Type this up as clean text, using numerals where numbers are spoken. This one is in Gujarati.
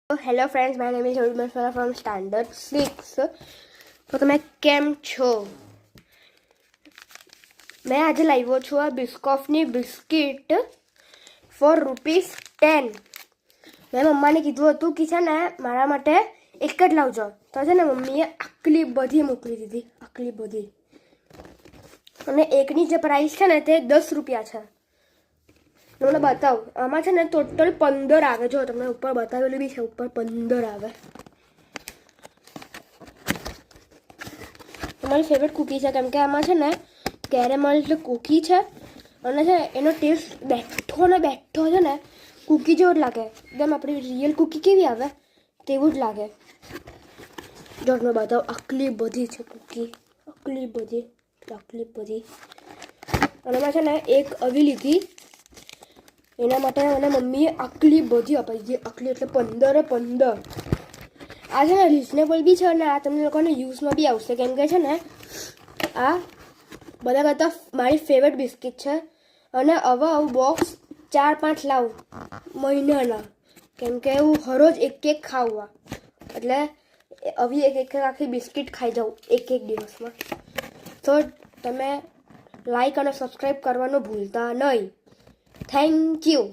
Hello friends, my name is Arun from standard 6. તો તમે કેમ છો? મેં આજે લાવ્યો છું આ બિસ્કોફની બિસ્કિટ ફોર ₹10. મેં મમ્માને કીધું હતું કે છે ને મારા માટે એક જ લાવજો, તો છે ને મમ્મીએ આટલી બધી મોકલી દીધી, આટલી બધી. અને એકની જે પ્રાઇસ છે ને તે ₹10 છે. તમને બતાવું, આમાં છે ને ટોટલ 15 આવે. જો તમને ઉપર બતાવેલું બી છે, ઉપર 15 આવે. તમારી ફેવરેટ કૂકી છે, કેમ કે આમાં છે ને કેરેમલ કૂકી છે અને છે એનો ટેસ્ટ બેઠો છે ને કૂકી જેવો જ લાગે. એકદમ આપણી રિયલ કૂકી કેવી આવે તેવું જ લાગે. જો તમને બતાવું, આટલી બધી છે કૂકી, આટલી બધી. અને મેં છે ને એક આવી લીધી, એના માટે મને મમ્મીએ આટલી બધી અપાઈ દીધી. આટલી એટલે 15. આ છે ને રિઝનેબલ બી છે અને આ તમને લોકોને યુઝમાં બી આવશે, કેમ કે છે ને આ બધા કરતાં મારી ફેવરેટ બિસ્કિટ છે. અને હવે આવું બોક્સ 4-5 લાવું મહિનાના, કેમ કે હું હરોજ એક ખાવા, એટલે હવે એક આખી બિસ્કિટ ખાઈ જાઉં એક દિવસમાં. તો તમે લાઈક અને સબસ્ક્રાઈબ કરવાનું ભૂલતા નહીં. Thank you.